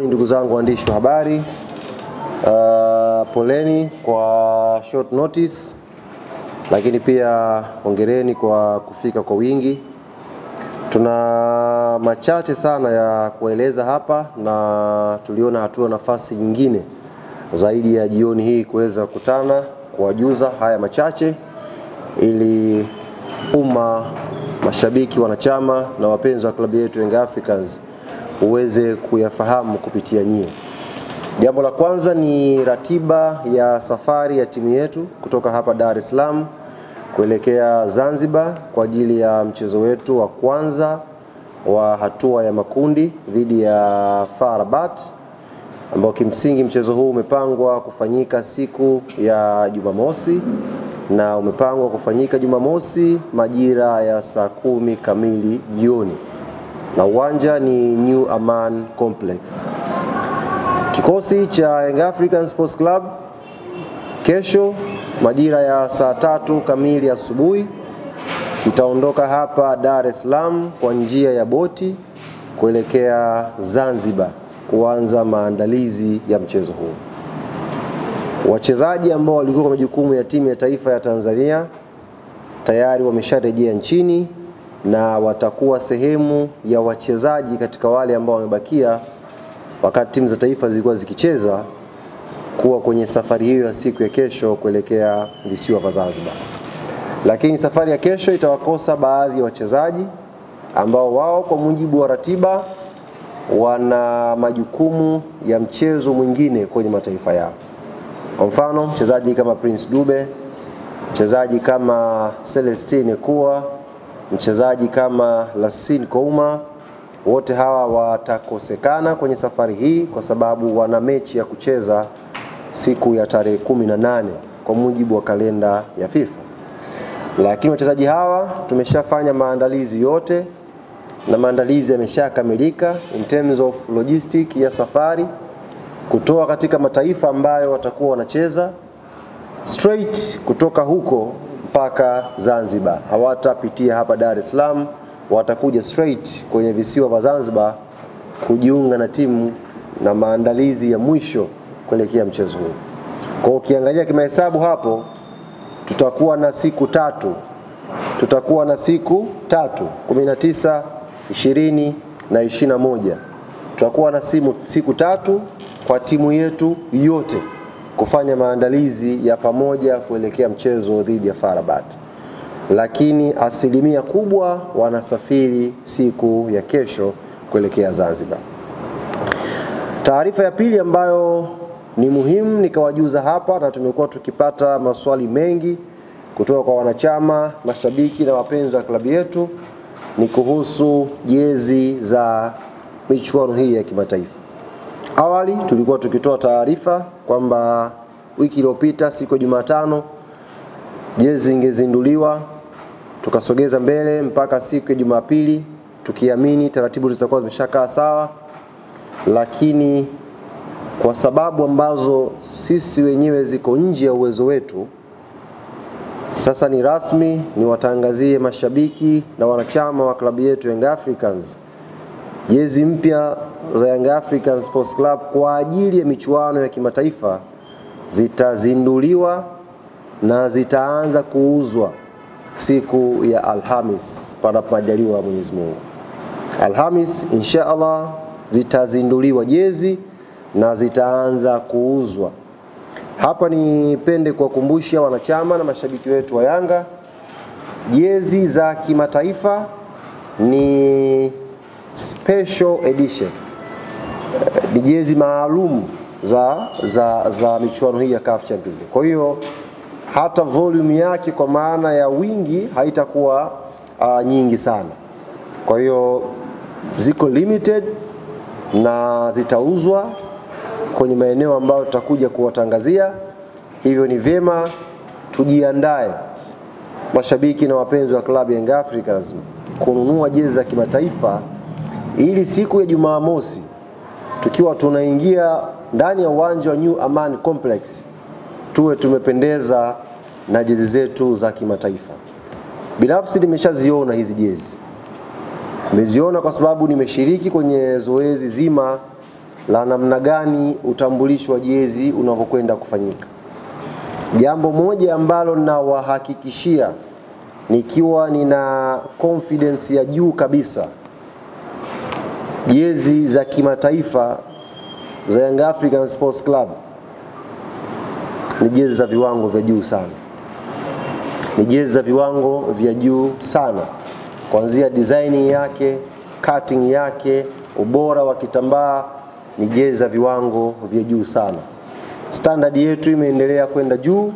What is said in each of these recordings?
Ndugu zangu waandishi wa habari, poleni kwa short notice, lakini pia hongereni kwa kufika kwa wingi. Tuna machache sana ya kueleza hapa na tuliona hatuna nafasi nyingine zaidi ya jioni hii kuweza kukutana kuwajuza haya machache ili umma, mashabiki, wanachama na wapenzi wa klabu yetu Young Africans uweze kuyafahamu kupitia nyie. Jambo la kwanza ni ratiba ya safari ya timu yetu kutoka hapa Dar es Salaam kuelekea Zanzibar kwa ajili ya mchezo wetu wa kwanza wa hatua ya makundi dhidi ya FAR Rabat, ambao kimsingi mchezo huu umepangwa kufanyika siku ya Jumamosi na umepangwa kufanyika Jumamosi majira ya saa 10 kamili jioni, na uwanja ni New Aman Complex. Kikosi cha Young African Sports Club kesho majira ya saa 3 kamili asubuhi kitaondoka hapa Dar es Salaam kwa njia ya boti kuelekea Zanzibar kuanza maandalizi ya mchezo huu. Wachezaji ambao walikuwa kwa majukumu ya timu ya taifa ya Tanzania tayari wamesharejea nchini na watakuwa sehemu ya wachezaji katika wale ambao wamebakia wakati timu za taifa zilikuwa zikicheza kuwa kwenye safari hiyo ya siku ya kesho kuelekea visiwa vya Zanzibar. Lakini safari ya kesho itawakosa baadhi ya wachezaji ambao wao kwa mujibu wa ratiba wana majukumu ya mchezo mwingine kwenye mataifa yao. Kwa mfano, mchezaji kama Prince Dube, mchezaji kama Celestine Ekua, mchezaji kama Lassine Kouma, wote hawa watakosekana kwenye safari hii kwa sababu wana mechi ya kucheza siku ya tarehe 18 kwa mujibu wa kalenda ya FIFA. Lakini wachezaji hawa tumeshafanya maandalizi yote na maandalizi yameshakamilika in terms of logistic ya safari kutoa katika mataifa ambayo watakuwa wanacheza straight kutoka huko mpaka Zanzibar. Hawatapitia hapa Dar es Salaam, watakuja straight kwenye visiwa vya Zanzibar kujiunga na timu na maandalizi ya mwisho kuelekea mchezo huu. Kwa ukiangalia kimahesabu hapo tutakuwa na siku tatu. 19, 20 na 21. Tutakuwa na siku tatu kwa timu yetu yote kufanya maandalizi ya pamoja kuelekea mchezo dhidi ya FAR Rabat. Lakini asilimia kubwa wanasafiri siku ya kesho kuelekea Zanzibar. Taarifa ya pili ambayo ni muhimu nikawajuza hapa na tumekuwa tukipata maswali mengi kutoka kwa wanachama, mashabiki na wapenzi wa klabu yetu ni kuhusu jezi za michuano hii ya kimataifa. Awali tulikuwa tukitoa taarifa kwamba wiki iliyopita siku ya Jumatano jezi ingezinduliwa, tukasogeza mbele mpaka siku ya Jumapili tukiamini taratibu zitakuwa zimeshakaa sawa, lakini kwa sababu ambazo sisi wenyewe ziko nje ya uwezo wetu, sasa ni rasmi ni watangazie mashabiki na wanachama wa klabu yetu Young Africans jezi mpya za Young Africans Sports Club kwa ajili ya michuano ya kimataifa zitazinduliwa na zitaanza kuuzwa siku ya Alhamis panapo majaliwa Mwenyezi Mungu. Alhamis inshallah zitazinduliwa jezi na zitaanza kuuzwa. Hapa nipende kuwakumbusha wanachama na mashabiki wetu wa Yanga, jezi za kimataifa ni special edition. Ni jezi maalum za michuano hii ya CAF Champions League. Kwa hiyo hata volume yake kwa maana ya wingi haitakuwa nyingi sana. Kwa hiyo ziko limited na zitauzwa kwenye maeneo ambayo tutakuja kuwatangazia. Hivyo ni vyema tujiandae mashabiki na wapenzi wa klabu ya Young Africans kununua jezi za kimataifa ili siku ya Jumamosi tukiwa tunaingia ndani ya uwanja wa New Aman Complex tuwe tumependeza na jezi zetu za kimataifa. Binafsi nimeshaziona hizi jezi. Nimeziona kwa sababu nimeshiriki kwenye zoezi zima la namna gani utambulisho wa jezi unavyokwenda kufanyika. Jambo moja ambalo nawahakikishia nikiwa nina confidence ya juu kabisa, jezi za kimataifa za Young African Sports Club ni jezi za viwango vya juu sana. Ni jezi za viwango vya juu sana, kuanzia design yake, cutting yake, ubora wa kitambaa, ni jezi za viwango vya juu sana. Standard yetu imeendelea kwenda juu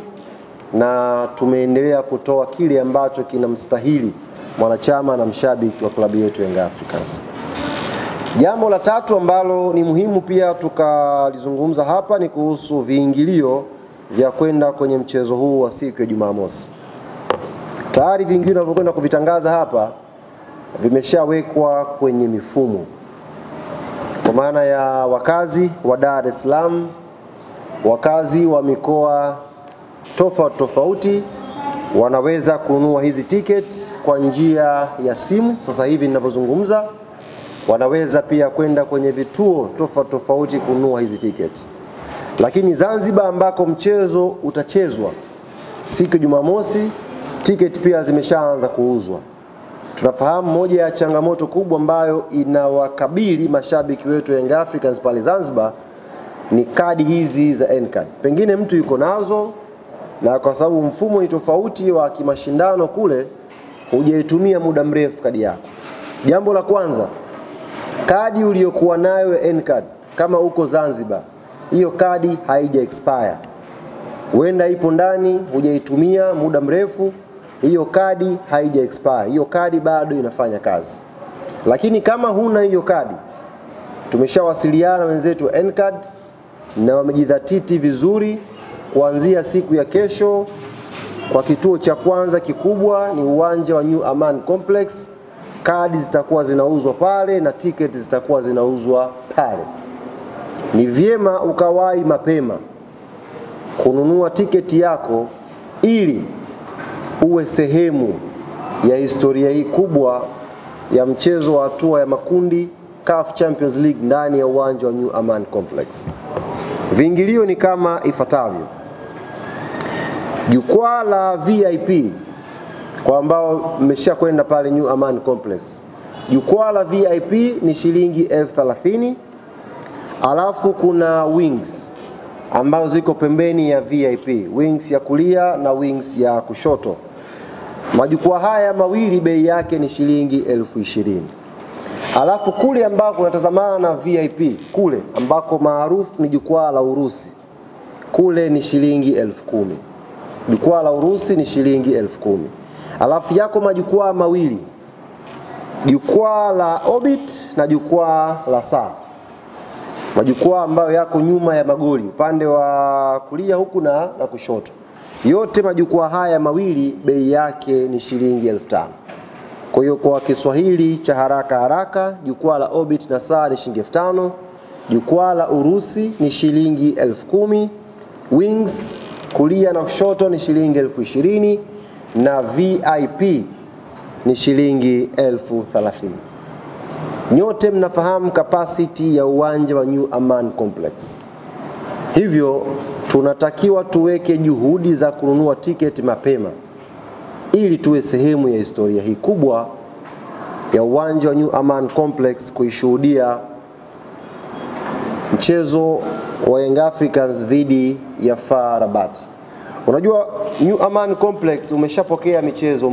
na tumeendelea kutoa kile ambacho kinamstahili mwanachama na mshabiki wa klabu yetu Young Africans. Jambo la tatu ambalo ni muhimu pia tukalizungumza hapa ni kuhusu viingilio vya kwenda kwenye mchezo huu wa siku ya Jumamosi. Tayari viingilio vinavyokwenda kuvitangaza hapa vimeshawekwa kwenye mifumo, kwa maana ya wakazi wa Dar es Salaam, wakazi wa mikoa tofauti wanaweza kununua hizi ticket kwa njia ya simu. Sasa hivi ninavyozungumza, wanaweza pia kwenda kwenye vituo tofauti kununua hizi ticket. Lakini Zanzibar ambako mchezo utachezwa siku ya Jumamosi, ticket pia zimeshaanza kuuzwa. Tunafahamu moja ya changamoto kubwa ambayo inawakabili mashabiki wetu Young Africans pale Zanzibar ni kadi hizi za N-card. Pengine mtu yuko nazo, na kwa sababu mfumo ni tofauti wa kimashindano kule, hujaitumia muda mrefu kadi yako. Jambo la kwanza, kadi uliyokuwa nayo N-card kama uko Zanzibar, hiyo kadi haija expire. Huenda ipo ndani, hujaitumia muda mrefu, hiyo kadi haija expire. Hiyo kadi bado inafanya kazi. Lakini kama huna hiyo kadi, tumeshawasiliana wenzetu N-card na wamejidhatiti vizuri. Kuanzia siku ya kesho, kwa kituo cha kwanza kikubwa ni uwanja wa New Aman Complex, kadi zitakuwa zinauzwa pale na ticket zitakuwa zinauzwa pale. Ni vyema ukawahi mapema kununua tiketi yako ili uwe sehemu ya historia hii kubwa ya mchezo wa hatua ya makundi CAF Champions League ndani ya uwanja wa New Aman Complex. Viingilio ni kama ifuatavyo. Jukwaa la VIP kwa ambao mmeshakwenda pale New Aman Complex, jukwaa la VIP ni shilingi 30,000. Alafu kuna wings ambazo ziko pembeni ya VIP, wings ya kulia na wings ya kushoto. Majukwaa haya mawili bei yake ni shilingi 20,000. Alafu kule ambako unatazamana na VIP, kule ambako maarufu ni jukwaa la Urusi, kule ni shilingi 10,000. Jukwaa la Urusi ni shilingi 10,000. Alafu yako majukwaa mawili, jukwaa la Orbit na jukwaa la Saa. Majukwaa ambayo yako nyuma ya magoli, upande wa kulia huku na kushoto. Yote majukwaa haya mawili bei yake ni shilingi 5,000. Kwa hiyo kwa Kiswahili cha haraka, jukwaa la Orbit na Saa ni shilingi 5,000, jukwaa la Urusi ni shilingi 10,000, wings kulia na kushoto ni shilingi 20,000 na VIP ni shilingi 30,000. Nyote mnafahamu capacity ya uwanja wa New Aman Complex. Hivyo tunatakiwa tuweke juhudi za kununua tiketi mapema ili tuwe sehemu ya historia hii kubwa ya uwanja wa New Aman Complex kuishuhudia mchezo wa Young Africans dhidi ya FAR Rabat. Unajua New Aman Complex umeshapokea michezo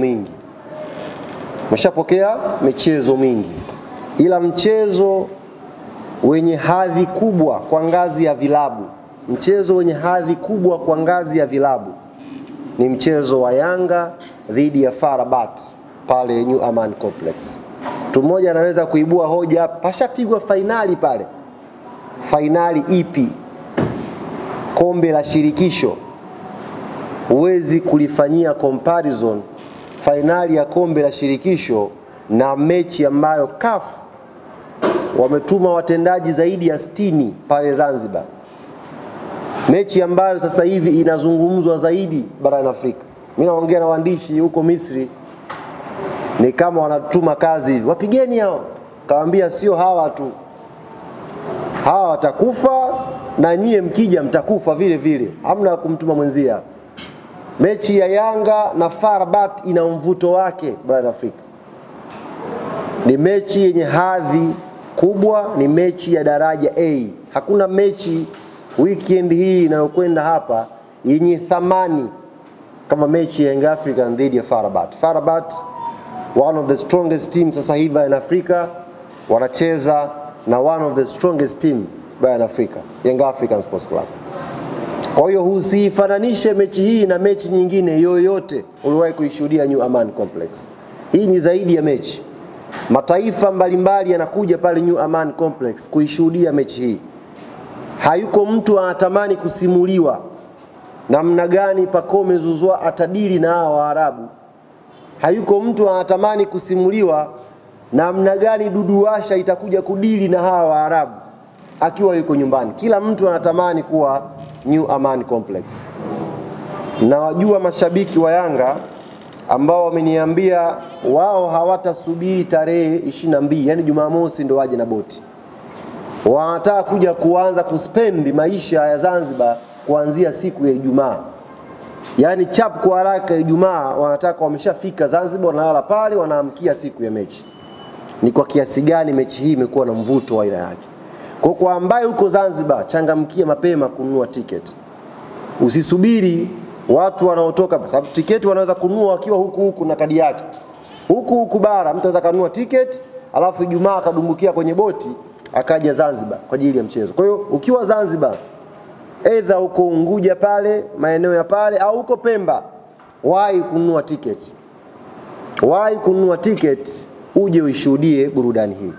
mingi. Ila mchezo wenye hadhi kubwa kwa ngazi ya vilabu, ni mchezo wa Yanga dhidi ya FAR Rabat pale New Aman Complex. Mtu mmoja anaweza kuibua hoja, pashapigwa finali pale. Finali ipi? Kombe la shirikisho. Huwezi kulifanyia comparison finali ya kombe la shirikisho na mechi ambayo CAF wametuma watendaji zaidi ya 60 pale Zanzibar. Mechi ambayo sasa hivi inazungumzwa zaidi barani Afrika. Mimi naongea na waandishi huko Misri, ni kama wanatuma kazi hivi, wapigeni hao. Kaambia sio hawa tu, Hawa watakufa na nyie mkija mtakufa vile vile. Hamna kumtuma mwenzia. Mechi ya Yanga na FAR Rabat ina mvuto wake barani Afrika. Ni mechi yenye hadhi kubwa, ni mechi ya daraja A. Hakuna mechi weekend hii inayokwenda hapa yenye thamani kama mechi ya Young African dhidi ya FAR Rabat. FAR Rabat, one of the strongest teams sasa hivi in Africa, wanacheza na one of the strongest team barani Afrika, Young African Sports Club. Kwa hiyo usifananishe mechi hii na mechi nyingine yoyote uliwahi kuishuhudia New Amaan Complex. Hii ni zaidi ya mechi. Mataifa mbalimbali yanakuja pale New Amaan Complex kuishuhudia mechi hii. Hayuko mtu anatamani kusimuliwa namna gani Pacome Zouzoua atadili na hao Waarabu. Hayuko mtu anatamani kusimuliwa namna gani Dudu Washa itakuja kudili na hao Waarabu akiwa yuko nyumbani. Kila mtu anatamani kuwa New Amaan Complex. Na wajua mashabiki wa Yanga ambao wameniambia wao hawatasubiri tarehe 22, yani Jumamosi ndo waje na boti. Wanataka kuja kuanza kuspendi maisha ya Zanzibar kuanzia siku ya Ijumaa. Yani chap kwa haraka Ijumaa wanataka wameshafika Zanzibar, wanalala pale, wanaamkia siku ya mechi. Ni kwa kiasi gani mechi hii imekuwa na mvuto wa aina yake. Kwa ambaye uko Zanzibar, changamkia mapema kununua tiketi. Usisubiri watu wanaotoka, kwa sababu tiketi wanaweza kununua wakiwa huku na kadi yake. Huku bara mtu anaweza kununua tiketi, alafu Ijumaa akadumbukia kwenye boti akaja Zanzibar kwa ajili ya mchezo. Kwa hiyo ukiwa Zanzibar, either uko Unguja pale, maeneo ya pale, au uko Pemba, wahi kununua tiketi. Wahi kununua tiketi uje uishuhudie burudani hii.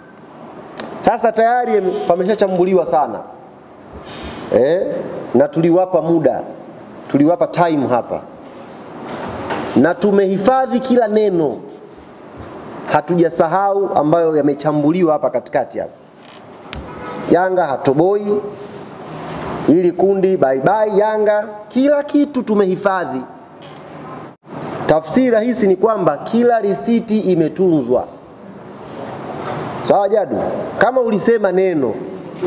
Sasa tayari pameshachambuliwa sana. Na tuliwapa muda, tuliwapa time hapa. Na tumehifadhi kila neno. Hatujasahau ambayo yamechambuliwa hapa katikati hapa. Yanga hatoboi, ili kundi bye bye Yanga, kila kitu tumehifadhi. Tafsiri rahisi ni kwamba kila risiti imetunzwa. Sawa Jadu? Kama ulisema neno,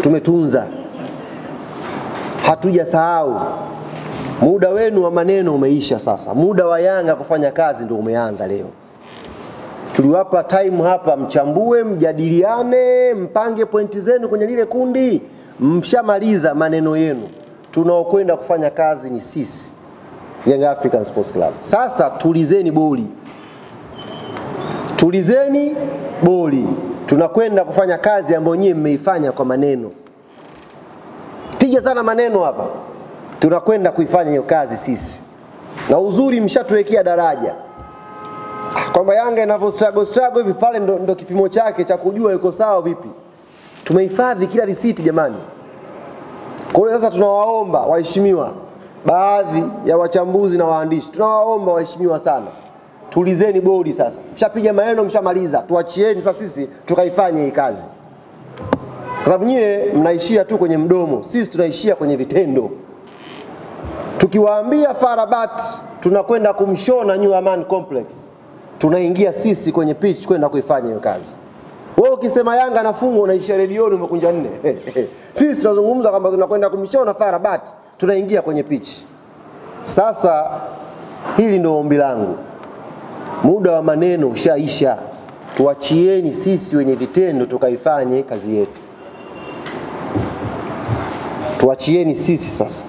tumetunza. Hatujasahau. Muda wenu wa maneno umeisha sasa. Muda wa Yanga kufanya kazi ndio umeanza leo. Tuliwapa time hapa, mchambue, mjadiliane, mpange pointi zenu kwenye lile kundi. Mshamaliza maneno yenu. Tunaokwenda kufanya kazi ni sisi, Young African Sports Club. Sasa tulizeni boli. Tulizeni boli. Tunakwenda kufanya kazi ambayo nyinyi mmeifanya kwa maneno. Piga sana maneno hapa. Tunakwenda kuifanya hiyo kazi sisi. Na uzuri mshatuwekea daraja. Kwamba Yanga inavyo struggle hivi pale ndo kipimo chake cha kujua yuko sawa vipi. Tumehifadhi kila risiti jamani. Kwa hiyo sasa tunawaomba waheshimiwa, baadhi ya wachambuzi na waandishi, tunawaomba waheshimiwa sana, tulizeni bodi sasa. Mshapiga maneno, mshamaliza, tuachieni sasa sisi tukaifanye hii kazi. Kwa sababu nyie mnaishia tu kwenye mdomo, sisi tunaishia kwenye vitendo. Tukiwaambia FAR Rabat tunakwenda kumshona New Amaan Complex, tunaingia sisi kwenye pitch kwenda kuifanya hiyo kazi. Wewe ukisema Yanga anafungwa unaishia redioni umekunja nne. Sisi tunazungumza kwamba tunakwenda kumshona FAR Rabat, tunaingia kwenye pitch. Sasa hili ndio ombi langu. Muda wa maneno ushaisha. Tuachieni sisi wenye vitendo tukaifanye kazi yetu. Tuachieni sisi sasa.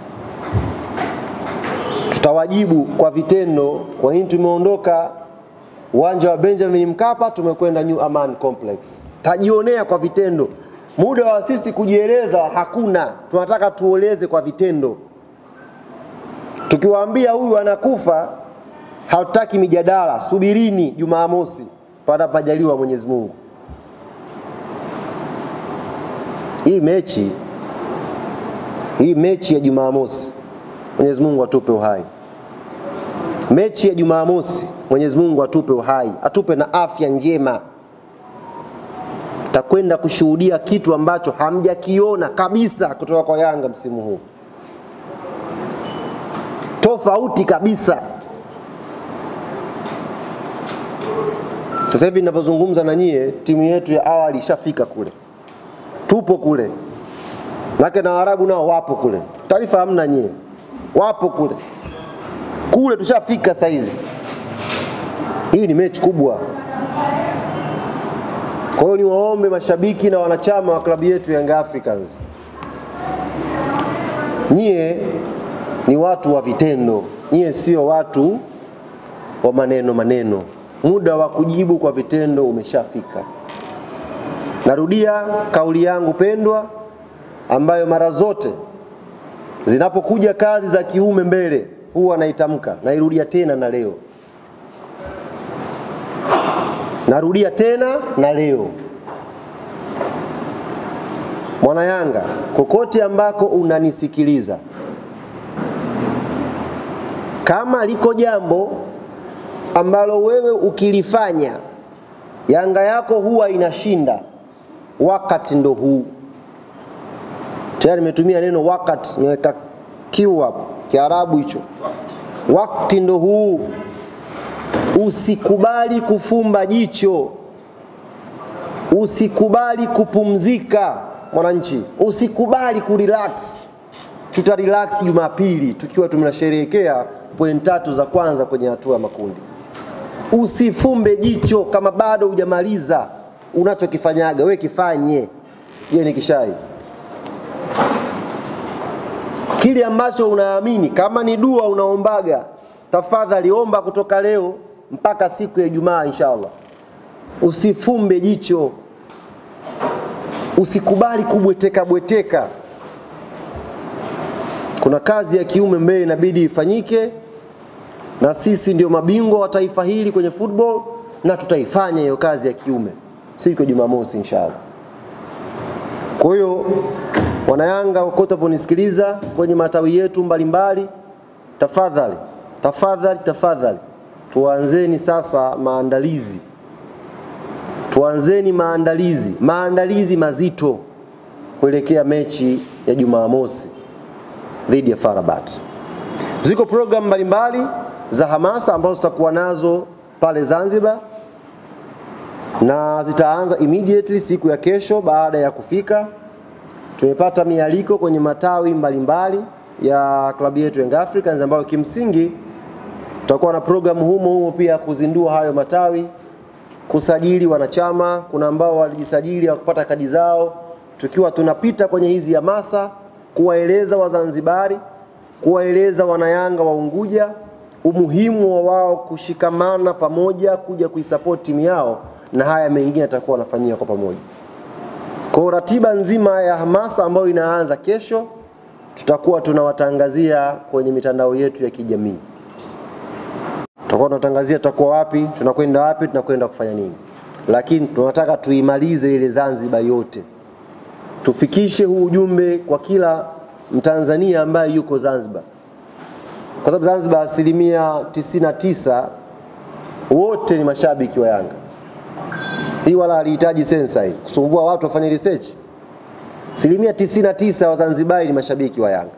Tutawajibu kwa vitendo. Kwa nini tumeondoka uwanja wa Benjamin Mkapa tumekwenda New Amaan Complex? Tajionea kwa vitendo. Muda wa sisi kujieleza hakuna. Tunataka tuoleze kwa vitendo. Tukiwaambia huyu anakufa, hatutaki mijadala. Subirini Jumamosi panapojaliwa Mwenyezi Mungu. Hii mechi ya Jumamosi, Mwenyezi Mungu atupe uhai. Mechi ya Jumamosi, Mwenyezi Mungu atupe uhai, atupe na afya njema. Takwenda kushuhudia kitu ambacho hamjakiona kabisa kutoka kwa Yanga msimu huu. Tofauti kabisa. Sasa hivi ninapozungumza na nyie, timu yetu ya awali ishafika kule. Tupo kule. Maka na Waarabu nao wapo kule. Taarifa hamna nyie. Wapo kule. Kule tushafika saizi. Hii ni mechi kubwa. Kwa hiyo ni waombe mashabiki na wanachama wa klabu yetu Young Africans. Nyie ni watu wa vitendo. Nyie sio watu wa maneno. Muda wa kujibu kwa vitendo umeshafika. Narudia kauli yangu pendwa ambayo mara zote zinapokuja kazi za kiume mbele huwa naitamka, nairudia tena na leo. Narudia tena na leo. Mwana Yanga, kokote ambako unanisikiliza, kama liko jambo ambalo wewe ukilifanya Yanga yako huwa inashinda, wakati ndo huu. Tayari nimetumia neno wakati, nimeweka kiu hapo, Kiarabu hicho. Wakati ndo huu. Usikubali kufumba jicho. Usikubali kupumzika mwananchi. Usikubali kurelax. Tutarelax Jumapili tukiwa tunasherehekea point 3 za kwanza kwenye hatua ya makundi. Usifumbe jicho kama bado hujamaliza unachokifanyaga, wewe kifanye. Yeye ni kishai. Kile ambacho unaamini, kama ni dua unaombaga, tafadhali omba kutoka leo mpaka siku ya Ijumaa inshallah. Usifumbe jicho. Usikubali kubweteka. Kuna kazi ya kiume mbele inabidi ifanyike, na sisi ndio mabingwa wa taifa hili kwenye football, na tutaifanya hiyo kazi ya kiume siku ya Jumamosi inshallah. Kwa hiyo wana Yanga wote ponisikiliza kwenye matawi yetu mbalimbali, tafadhali tuanzeni sasa maandalizi. Tuanzeni maandalizi mazito kuelekea mechi ya Jumamosi dhidi ya FAR Rabat. Ziko program mbalimbali za hamasa ambazo tutakuwa nazo pale Zanzibar, na zitaanza immediately siku ya kesho baada ya kufika. Tumepata mialiko kwenye matawi mbalimbali ya klabu yetu Young Africans, ambayo kimsingi tutakuwa na programu humo pia kuzindua hayo matawi, kusajili wanachama. Kuna ambao walijisajili wakapata kadi zao, tukiwa tunapita kwenye hizi hamasa kuwaeleza Wazanzibari, kuwaeleza wanayanga wa Unguja umuhimu wa wao kushikamana pamoja kuja kuisupport timu yao, na haya mengine yatakuwa yanafanyika kwa pamoja. Kwa ratiba nzima ya hamasa ambayo inaanza kesho, tutakuwa tunawatangazia kwenye mitandao yetu ya kijamii. Tutakuwa tunatangazia tutakuwa wapi, tunakwenda wapi, tunakwenda kufanya nini. Lakini tunataka tuimalize ile Zanzibar yote. Tufikishe huu ujumbe kwa kila Mtanzania ambaye yuko Zanzibar. Kwa sababu Zanzibar 99% wote ni mashabiki wa Yanga. Hii wala halihitaji sensa hii kusumbua watu wafanye research. 99% wa Zanzibar ni mashabiki wa Yanga.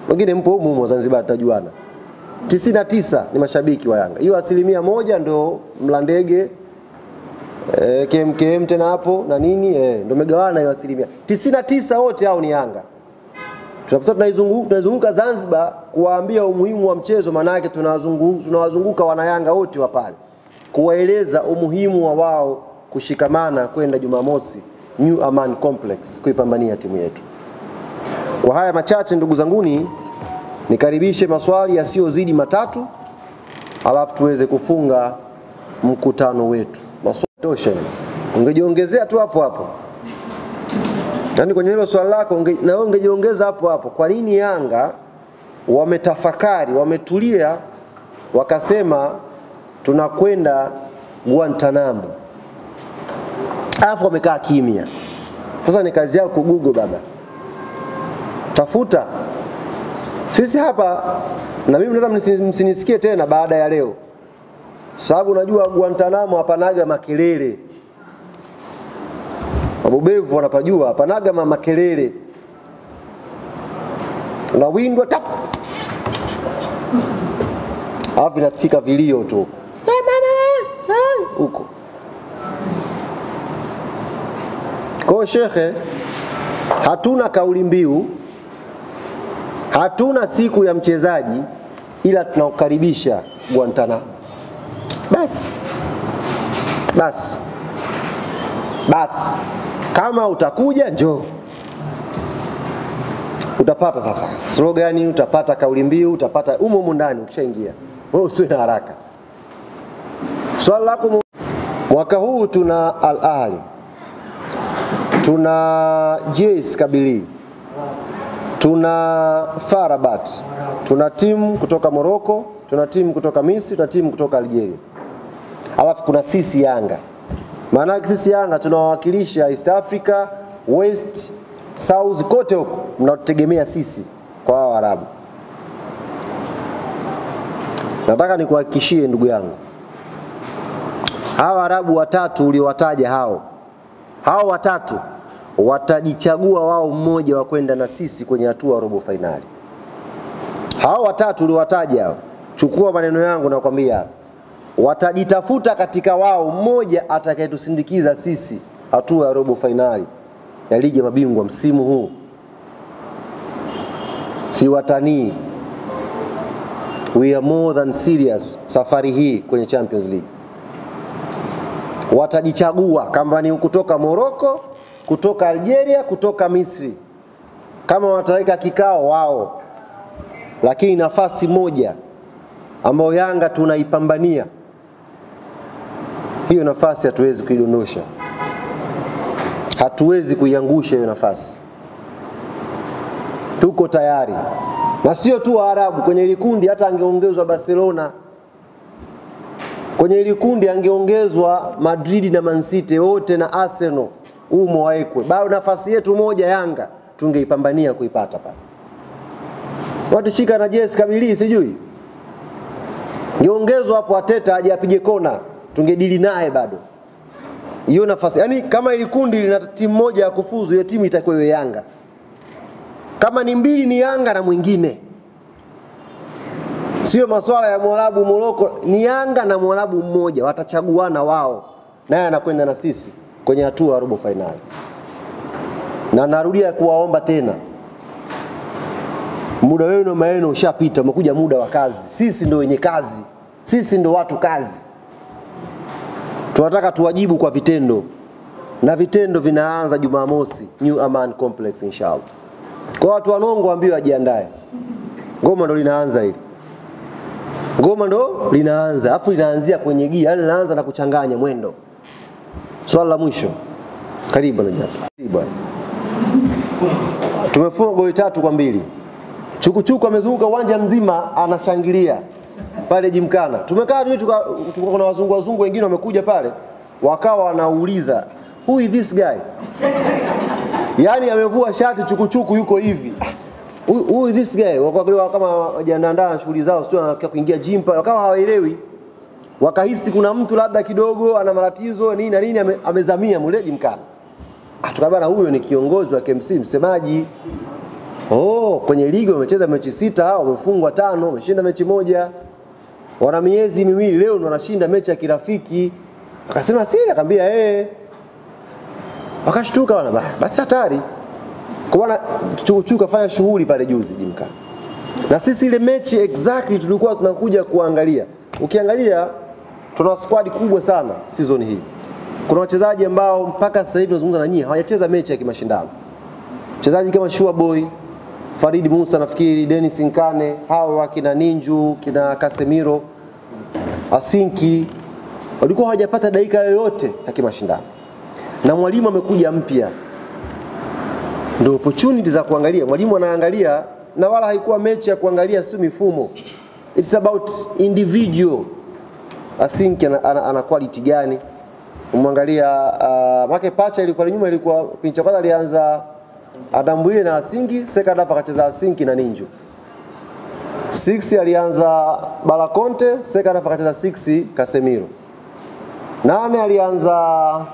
Wengine mpo humo Zanzibar tutajuana. 99 ni mashabiki wa Yanga. Hiyo 1% ndio Mlandege, KMKM tena hapo na nini, ndio megawana hiyo 1%. 99 wote hao ni Yanga. Tunazunguka Zanzibar kuwaambia umuhimu wa mchezo, maana yake tunawazunguka wana Yanga wote wa pale, kuwaeleza umuhimu wa wao kushikamana kwenda Jumamosi New Aman Complex kuipambania timu yetu. Kwa haya machache ndugu zanguni, nikaribishe maswali yasiyozidi 3, alafu tuweze kufunga mkutano wetu. Maswali tosha. Ungejiongezea tu hapo. Yaani kwenye hilo swali lako na wewe ungejiongeza hapo. Kwa nini Yanga wametafakari, wametulia, wakasema tunakwenda Guantanamo, alafu wamekaa kimya? Sasa ni kazi yao Google baba. Tafuta. Sisi hapa, na mimi nataka msinisikie tena baada ya leo, sababu unajua Guantanamo hapanaga makelele. Wabobevu wanapajua hapanaga makelele. Unawindwa tap, alafu inasikika vilio tu huko. Kwa shekhe, Hatuna kauli mbiu, hatuna siku ya mchezaji, ila tunaukaribisha Guantanamo. Bas. Kama utakuja njoo. Utapata sasa slogan, utapata kauli mbiu, utapata umo ndani ukishaingia. Wewe usiwe na haraka. Swali lako, mwaka huu tuna Al Ahly, tuna JS Kabylie, tuna FAR Rabat, tuna timu kutoka Morocco, tuna timu kutoka Misri, tuna timu kutoka Algeria. Alafu kuna sisi Yanga. Maana sisi Yanga tunawakilisha East Africa, West, South, kote huko mnategemea sisi kwa hao Arabu. Nataka nikuhakikishie ndugu yangu, hao Arabu watatu uliowataja hao watatu watajichagua wao mmoja wa kwenda na sisi kwenye hatua ya robo finali. Hao watatu uliowataja hao, chukua maneno yangu na kwambia, watajitafuta katika wao mmoja atakayetusindikiza sisi hatua ya robo finali ya ligi ya mabingwa msimu huu. Si watanii. We are more than serious safari hii kwenye Champions League. Watajichagua kama ni kutoka Morocco, kutoka Algeria, kutoka Misri. Kama wataweka kikao wao. Lakini nafasi moja ambayo Yanga tunaipambania, hiyo nafasi hatuwezi kuidondosha. Hatuwezi kuiangusha hiyo nafasi. Tuko tayari. Na sio tu Waarabu, kwenye ile kundi hata angeongezwa Barcelona. Kwenye ile kundi angeongezwa Madrid na Man City wote na Arsenal umo waekwe. Bado nafasi yetu moja Yanga tungeipambania kuipata pale. Watu shika na JS Kabylie sijui. Ngeongezwa hapo Ateta aje apige kona, tungedili naye bado. Hiyo nafasi. Yaani kama ile kundi lina timu moja ya kufuzu, hiyo timu itakuwa iwe Yanga. Kama ni mbili ni Yanga na mwingine. Sio masuala ya Mwarabu Morocco, ni Yanga na Mwarabu mmoja watachaguana wao. Naye anakwenda na sisi kwenye hatua ya robo finali. Na narudia kuwaomba tena, muda wenu maeno ushapita, umekuja muda wa kazi. Sisi ndio wenye kazi. Sisi ndio watu kazi. Tunataka tuwajibu kwa vitendo. Na vitendo vinaanza Jumamosi, New Aman Complex inshallah. Kwa watu wa Nongo waambiwe wajiandae. Ngoma ndo linaanza hili. Ngoma ndo linaanza. Afu linaanzia kwenye gia, yani linaanza na kuchanganya mwendo. Swali la mwisho. Karibu na japo. Karibu. Tumefunga goli 3-2. Chukuchuku amezunguka uwanja mzima anashangilia pale Jimkana. Tumekaa tulikuwa na wazungu wengine wamekuja pale, wakawa wanauliza, who is this guy? Yaani amevua shati Chukuchuku yuko hivi. Who is this guy? Wakawa kama wajiandaa na shughuli zao, sio wanataka kuingia gym pale, wakawa hawaelewi. Wakahisi kuna mtu labda kidogo ana matatizo nini na nini amezamia mule Jimkana. Tukabana huyo ni kiongozi wa KMC, msemaji. Kwenye ligi wamecheza mechi 6, wamefungwa 5, wameshinda mechi 1. Wana miezi miwili leo ndo wanashinda mechi ya kirafiki. Akasema siri, akamwambia wakashtuka wana basi hatari. Kwa bwana Chukuchuku kafanya shughuli pale juzi Jimkana. Na sisi ile mechi exactly tulikuwa tunakuja kuangalia. Ukiangalia tuna squad kubwa sana season hii. Kuna wachezaji ambao mpaka sasa hivi tunazungumza na nyinyi hawajacheza mechi ya kimashindano. Wachezaji kama Shua Boy, Farid Musa nafikiri, Dennis Nkane, hawa kina Ninju, kina Casemiro, Asinki walikuwa hawajapata dakika yoyote ya kimashindano. Na mwalimu amekuja mpya. Ndio opportunity za kuangalia. Mwalimu anaangalia na wala haikuwa mechi ya kuangalia sio mifumo. It's about individual. Asinki ana quality gani? Umwangalia make pacha ilikuwa nyuma, ilikuwa pincha kwanza alianza Adambuile na Asinki, second half akacheza Asinki na Ninju. 6 alianza Balakonte, second half akacheza 6 Casemiro. 8 alianza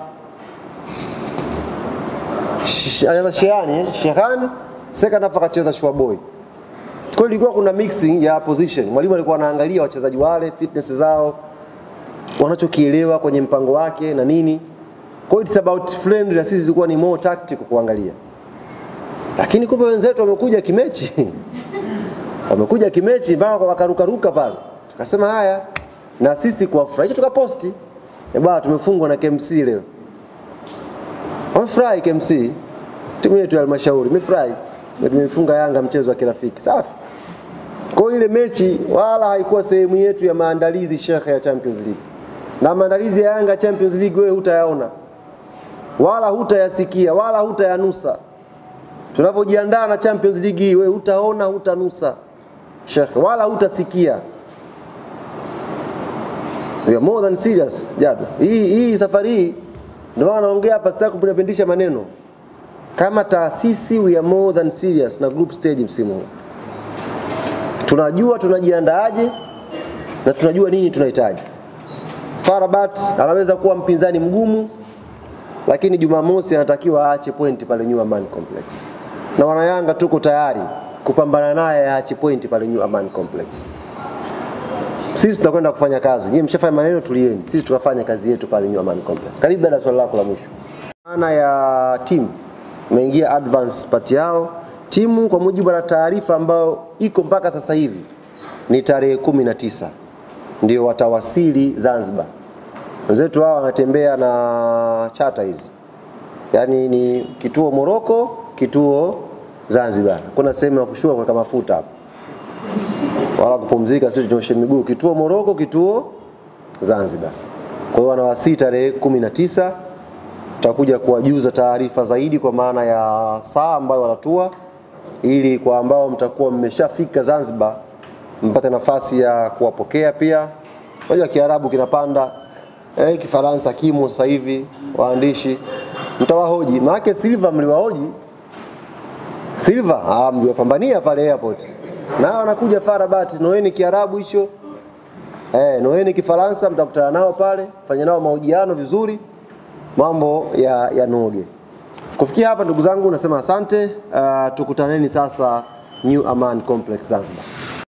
Shehan, second half akacheza Shua Boy. Kwa hiyo ilikuwa kuna mixing ya position. Mwalimu alikuwa anaangalia wachezaji wale, fitness zao, wanachokielewa kwenye mpango wake na nini. Kwa hiyo it's about friendly, na sisi zilikuwa ni more tactical kuangalia. Lakini kumbe wenzetu wamekuja kimechi. Wamekuja kimechi mpaka wakaruka pale. Tukasema haya na sisi kuwafurahisha tukaposti. Bwana tumefungwa na KMC leo. Wamefurahi KMC. Timu yetu ya Halmashauri imefurahi. Tumefunga Yanga mchezo wa kirafiki. Safi. Kwa ile mechi wala haikuwa sehemu yetu ya maandalizi shekhe ya Champions League. Na maandalizi ya Yanga Champions League wewe hutayaona. Wala hutayasikia, wala hutayanusa. Tunapojiandaa na Champions League hii wewe hutaona, hutanusa. Shekhe wala hutasikia. We are more than serious, Jadu. Hii safari hii ndio maana naongea hapa, sitaki kupindisha maneno. Kama taasisi we are more than serious na group stage msimu huu. Tunajua tunajiandaaje na tunajua nini tunahitaji. FAR Rabat anaweza kuwa mpinzani mgumu, lakini Jumamosi anatakiwa aache point pale New Aman Complex. Na wana Yanga tuko tayari kupambana naye aache point pale New Aman Complex. Sisi tutakwenda kufanya kazi. Nyinyi mshafanya maneno, tulieni. Sisi tukafanya kazi yetu pale New Aman Complex. Karibu dada, swali lako la mwisho. Maana ya timu imeingia advance part yao. Timu kwa mujibu wa taarifa ambayo iko mpaka sasa hivi ni tarehe 19 ndio watawasili Zanzibar. Wenzetu hao wanatembea na chata hizi. Yaani ni kituo Morocco, kituo Zanzibar. Kuna sehemu ya kushuka kwa mafuta hapo. Wala kupumzika sisi tunyoshe miguu, kituo Morocco, kituo Zanzibar. Kwa hiyo wanawasili tarehe 19. Tutakuja kuwajuza taarifa zaidi kwa maana ya saa ambayo wanatua, ili kwa ambao mtakuwa mmeshafika Zanzibar mpate nafasi ya kuwapokea pia. Unajua Kiarabu kinapanda, Kifaransa kimo sasa hivi, waandishi mtawahoji. Maana Silva mliwahoji. Silva mliwapambania pale airport. Na wanakuja FAR Rabat, noeni Kiarabu hicho. Noeni Kifaransa, mtakutana nao pale, fanya nao mahojiano vizuri. Mambo ya noge. Kufikia hapa ndugu zangu nasema asante. Tukutaneni sasa New Aman Complex Zanzibar.